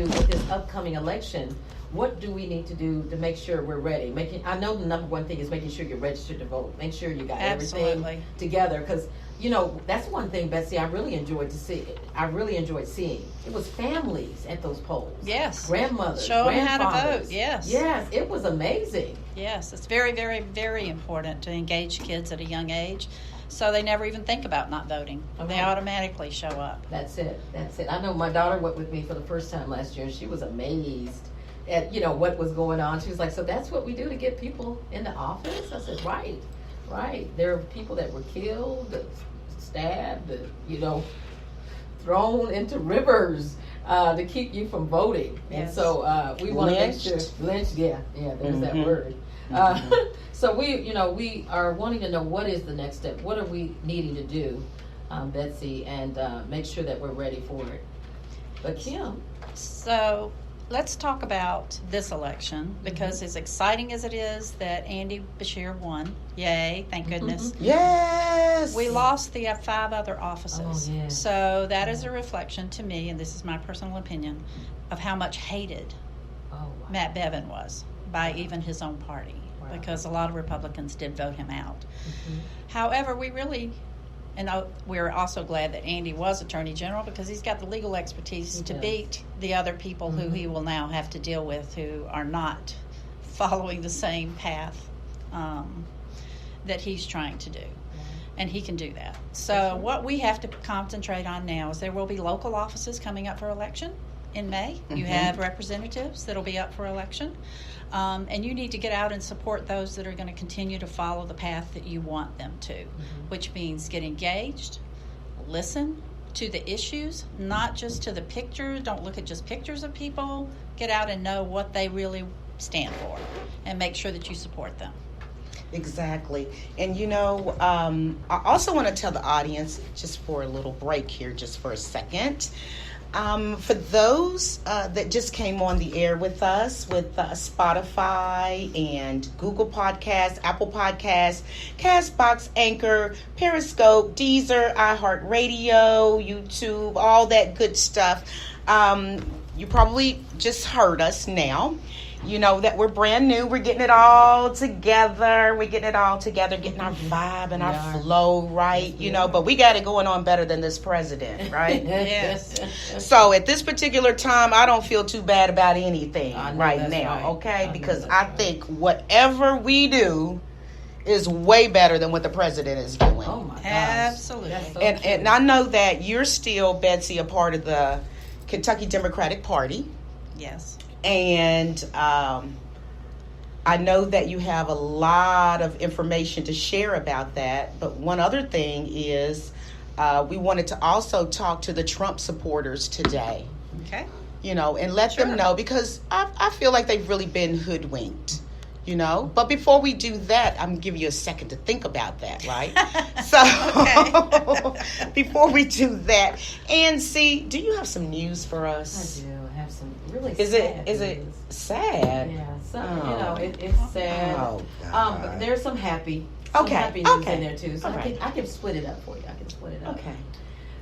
do with this upcoming election? What do we need to do to make sure we're ready? I know the number one thing is making sure you're registered to vote. Make sure you got everything together, because that's one thing, Betsy, I really enjoyed seeing. It was families at those polls. Yes. Grandmothers, show them how to vote. Yes, it was amazing. Yes, it's very, very, very important to engage kids at a young age, so they never even think about not voting. They automatically show up. That's it. I know my daughter went with me for the first time last year, and she was amazed at what was going on. She was like, so that's what we do to get people into office? I said, right. There are people that were killed, stabbed, thrown into rivers to keep you from voting. Yes. And so we want to make sure lynched. Yeah, there's that word. So we are wanting to know what is the next step. What are we needing to do, Betsy, and make sure that we're ready for it. But Kim, so let's talk about this election, because as exciting as it is that Andy Beshear won, yay, thank goodness. Yes. We lost the 5 other offices. Oh, yeah. So that is a reflection to me, and this is my personal opinion, of how much hated Matt Bevin was by even his own party, because a lot of Republicans did vote him out. However, we're also glad that Andy was Attorney General, because he's got the legal expertise to beat the other people who he will now have to deal with, who are not following the same path that he's trying to do. And he can do that. So what we have to concentrate on now is there will be local offices coming up for election in May. You have representatives that will be up for election. And you need to get out and support those that are going to continue to follow the path that you want them to, which means get engaged, listen to the issues, not just to the pictures. Don't look at just pictures of people. Get out and know what they really stand for, and make sure that you support them. Exactly. And I also want to tell the audience, just for a little break here, just for a second, for those that just came on the air with us with Spotify and Google Podcasts, Apple Podcasts, CastBox, Anchor, Periscope, Deezer, iHeartRadio, YouTube, all that good stuff. You probably just heard us now. You know that we're brand new. We're getting it all together. Getting our vibe and our flow right, but we got it going on better than this president, right? Yes. So at this particular time, I don't feel too bad about anything right now, okay? Because I think whatever we do is way better than what the president is doing. Oh, my gosh. Absolutely. So and I know that you're still, Betsy, a part of the Kentucky Democratic Party. Yes. And I know that you have a lot of information to share about that. But one other thing is we wanted to also talk to the Trump supporters today. Okay. And let them know, because I feel like they've really been hoodwinked. But before we do that, I'm going to give you a second to think about that, right? So before we do that, Nancy, do you have some news for us? I do. I have some really Is it sad? Yeah. It's sad. Oh, but there's some happy news in there too. So I can split it up for you. Okay.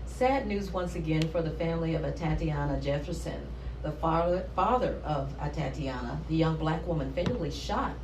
Sad news once again for the family of Atatiana Jefferson. The father of Atatiana, the young black woman fatally shot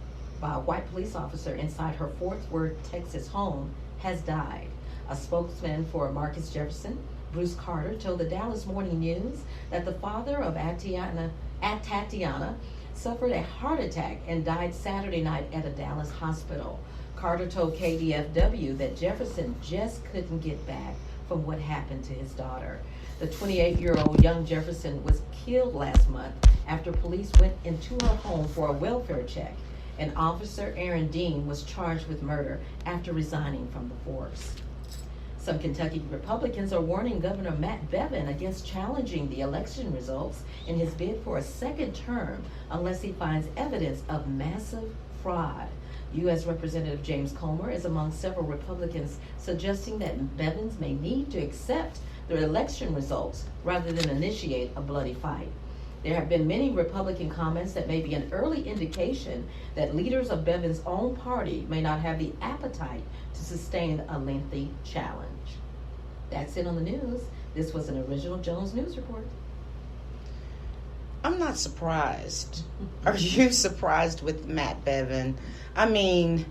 by a white police officer inside her Fort Worth, Texas home, has died. A spokesman for Marcus Jefferson, Bruce Carter, told the Dallas Morning News that the father of Atatiana suffered a heart attack and died Saturday night at a Dallas hospital. Carter told KDFW that Jefferson just couldn't get back from what happened to his daughter. The 28-year-old young Jefferson was killed last month after police went into her home for a welfare check. And Officer Aaron Dean was charged with murder after resigning from the force. Some Kentucky Republicans are warning Governor Matt Bevin against challenging the election results in his bid for a second term unless he finds evidence of massive fraud. U.S. Representative James Comer is among several Republicans suggesting that Bevins may need to accept the election results rather than initiate a bloody fight. There have been many Republican comments that may be an early indication that leaders of Bevin's own party may not have the appetite to sustain a lengthy challenge. That's it on the news. This was an original Jones News Report. I'm not surprised. Are you surprised with Matt Bevin? I mean,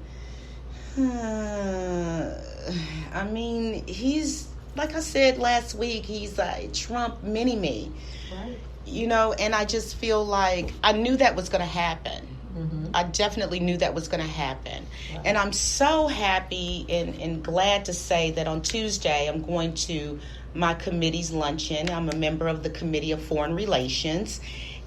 he's, like I said last week, he's a Trump mini-me. Right. You know, and I just feel like I knew that was going to happen. Mm-hmm. I definitely knew that was going to happen. Right. And I'm so happy and glad to say that on Tuesday I'm going to my committee's luncheon. I'm a member of the Committee of Foreign Relations.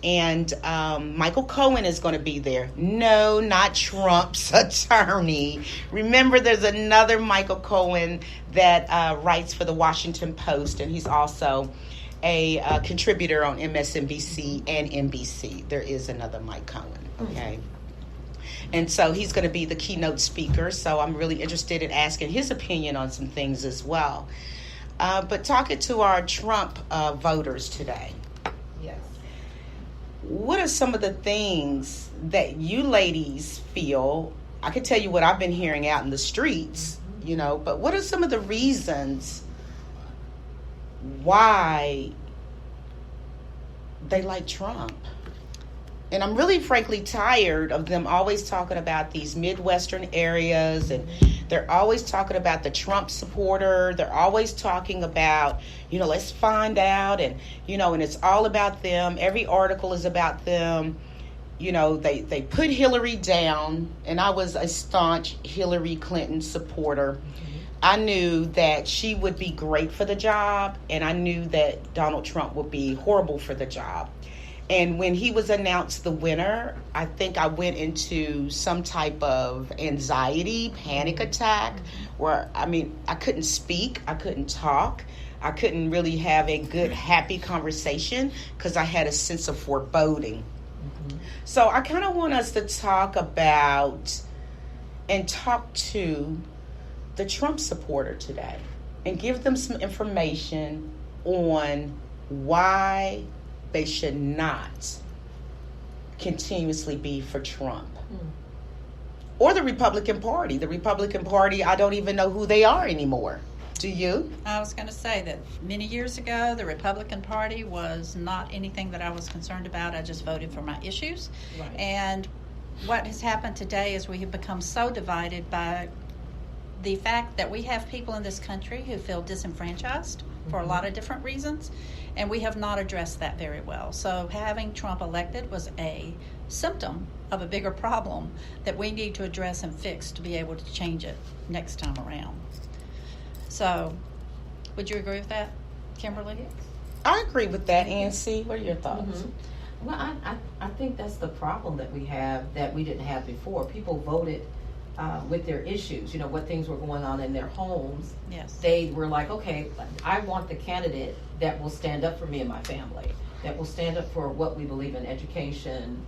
And Michael Cohen is going to be there. No, not Trump's attorney. Remember, there's another Michael Cohen that writes for the Washington Post, and he's also a contributor on MSNBC and NBC. There is another Mike Cohen, okay? And so he's going to be the keynote speaker, so I'm really interested in asking his opinion on some things as well. But talking to our Trump voters today, Yes. what are some of the things that you ladies feel? I can tell you what I've been hearing out in the streets, you know, but what are some of the reasons why they like Trump? And I'm really frankly tired of them always talking about these Midwestern areas, and they're always talking about the Trump supporter. They're always talking about, you know, let's find out, and, you know, and it's all about them. Every article is about them. You know, they put Hillary down, and I was a staunch Hillary Clinton supporter. I knew that she would be great for the job, and I knew that Donald Trump would be horrible for the job. And when he was announced the winner, I think I went into some type of anxiety, panic attack, where, I mean, I couldn't speak, I couldn't talk, I couldn't really have a good, happy conversation because I had a sense of foreboding. So I kind of want us to talk about and talk to the Trump supporter today and give them some information on why they should not continuously be for Trump or the Republican Party. The Republican Party, I don't even know who they are anymore. Do you? I was going to say that many years ago, the Republican Party was not anything that I was concerned about. I just voted for my issues. Right. And what has happened today is we have become so divided by the fact that we have people in this country who feel disenfranchised for a lot of different reasons, and we have not addressed that very well. So having Trump elected was a symptom of a bigger problem that we need to address and fix to be able to change it next time around. So, would you agree with that, Kimberly? I agree with that, Nancy. What are your thoughts? Mm-hmm. Well, I think that's the problem that we have that we didn't have before. People voted with their issues, you know, what things were going on in their homes. Yes. They were like, okay, I want the candidate that will stand up for me and my family, that will stand up for what we believe in, education,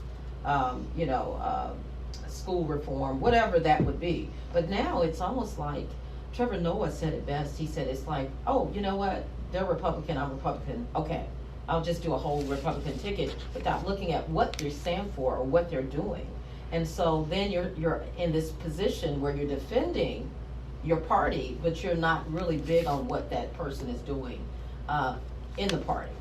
school reform, whatever that would be. But now it's almost like, Trevor Noah said it best. He said it's like, oh, you know what? They're Republican, I'm Republican. Okay, I'll just do a whole Republican ticket without looking at what they stand for or what they're doing. And so then you're in this position where you're defending your party, but you're not really big on what that person is doing in the party.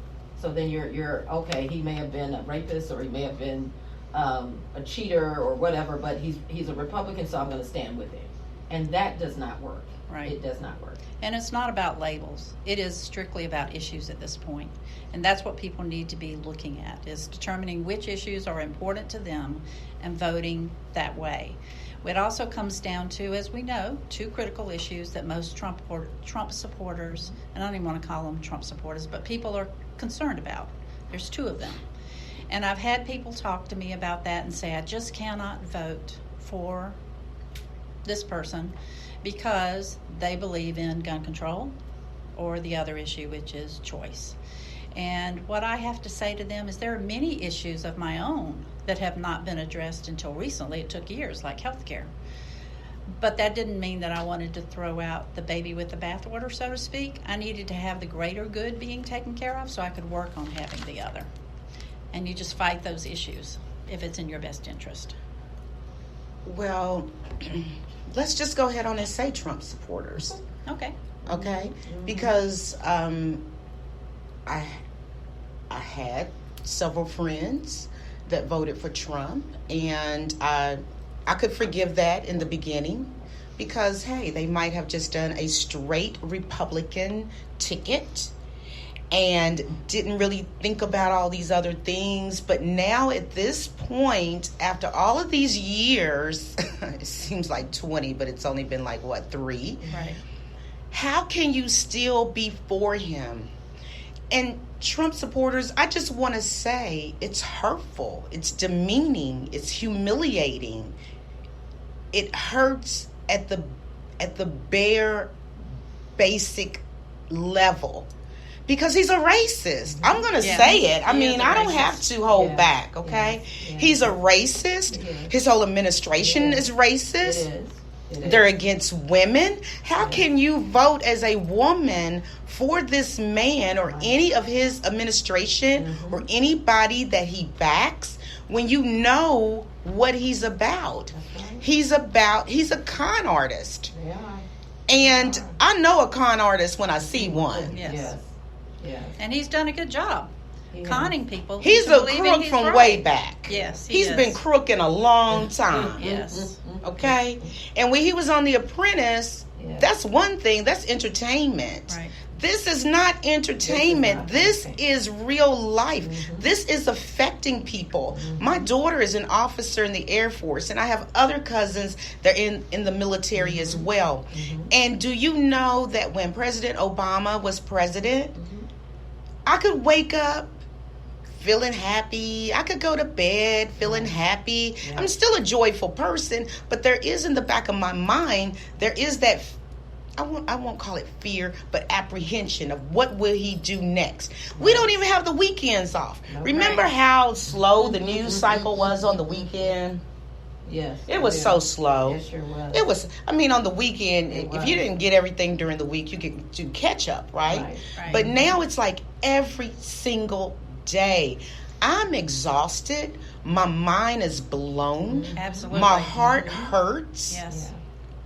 So then you're okay. He may have been a rapist, or he may have been a cheater, or whatever. But he's a Republican, so I'm going to stand with him. And that does not work. Right. It does not work. And it's not about labels. It is strictly about issues at this point. And that's what people need to be looking at, is determining which issues are important to them and voting that way. It also comes down to, as we know, two critical issues that most Trump supporters, and I don't even want to call them Trump supporters, but people are concerned about. There's two of them. And I've had people talk to me about that and say, I just cannot vote for this person because they believe in gun control or the other issue, which is choice. And what I have to say to them is there are many issues of my own that have not been addressed until recently. It took years, like health care. But that didn't mean that I wanted to throw out the baby with the bathwater, so to speak. I needed to have the greater good being taken care of so I could work on having the other. And you just fight those issues if it's in your best interest. Well, let's just go ahead on and say Trump supporters. Okay. Okay? Because I had several friends that voted for Trump, and I could forgive that in the beginning because, hey, they might have just done a straight Republican ticket and didn't really think about all these other things. But now at this point, after all of these years, it seems like 20, but it's only been like, 3? Right. How can you still be for him? And Trump supporters, I just want to say it's hurtful, it's demeaning, it's humiliating. It hurts at the bare basic level. Because he's a racist. I'm going to say it. I mean, I don't have to hold back, okay? He's a racist. His whole administration is racist. It is. They're against women. How can you vote as a woman for this man or any of his administration or anybody that he backs when you know what he's about? He's a con artist. And I know a con artist when I see one. Yes. And he's done a good job conning people. He's a crook from way back. Yes, he's been crooking a long time. Yes. Okay? And when he was on The Apprentice, that's one thing. That's entertainment. Right. This is not entertainment. This is real life. This is affecting people. My daughter is an officer in the Air Force, and I have other cousins that are in the military as well. And do you know that when President Obama was president, I could wake up feeling happy. I could go to bed feeling happy. I'm still a joyful person, but there is in the back of my mind, there is that, I won't call it fear, but apprehension of what will he do next. We don't even have the weekends off. Remember how slow the news cycle was on the weekend? Yes. It was so slow. It sure was. It was, I mean, on the weekend, if you didn't get everything during the week, you could do catch up, right? But now it's like every single day. I'm exhausted. My mind is blown. Absolutely. My heart hurts. Yes.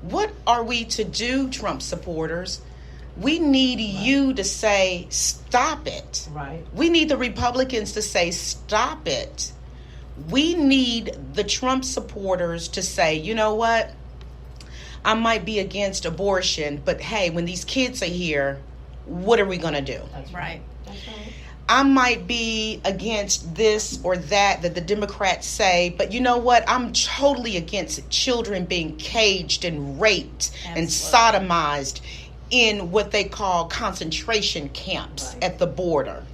What are we to do, Trump supporters? We need you to say, stop it. Right. We need the Republicans to say, stop it. We need the Trump supporters to say, you know what? I might be against abortion, but hey, when these kids are here, what are we going to do? That's Right. That's right. I might be against this or that the Democrats say, but you know what? I'm totally against children being caged and raped and sodomized in what they call concentration camps at the border.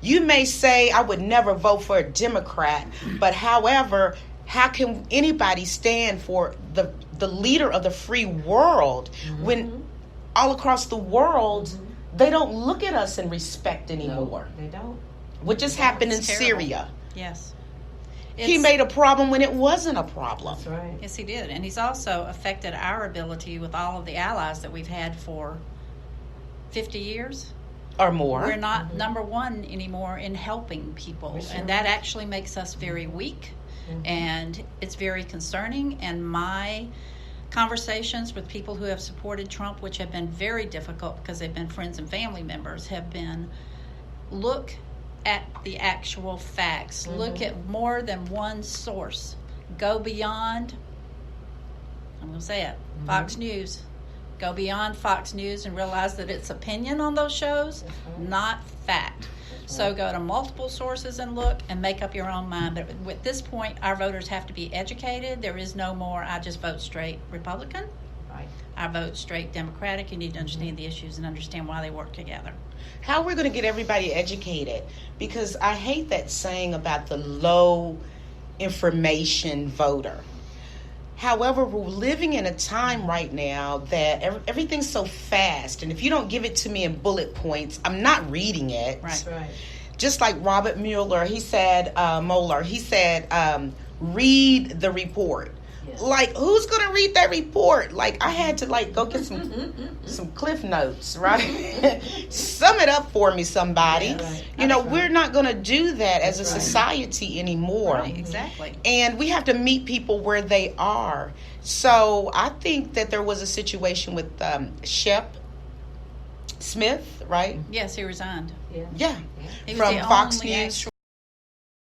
You may say, I would never vote for a Democrat, but however, how can anybody stand for the leader of the free world when all across the world, they don't look at us in respect anymore? No, they don't. What just happened in It's terrible. Syria? Yes. He made a problem when it wasn't a problem. That's right. Yes, he did. And he's also affected our ability with all of the allies that we've had for 50 years. Or more. We're not number one anymore in helping people. Sure. And that actually makes us very weak. And it's very concerning. And my conversations with people who have supported Trump, which have been very difficult because they've been friends and family members, have been, look at the actual facts. Look at more than one source. Go beyond, I'm going to say it, Fox News. Go beyond Fox News and realize that it's opinion on those shows, not fact. So go to multiple sources and look and make up your own mind. But at this point, our voters have to be educated. There is no more, I just vote straight Republican. Right. I vote straight Democratic. You need to understand the issues and understand why they work together. How we're going to get everybody educated? Because I hate that saying about the low information voter. However, we're living in a time right now that everything's so fast, and if you don't give it to me in bullet points, I'm not reading it. Right. Right. Just like Robert Mueller, he said, read the report. Yes. Like, who's going to read that report? Like, I had to, go get some cliff notes, right? Sum it up for me, somebody. Yeah, right. We're not going to do that as a society anymore. Right, exactly. And we have to meet people where they are. So I think that there was a situation with Shep Smith, right? Yes, he resigned. Yeah. Yeah. He was From the Fox only News. actual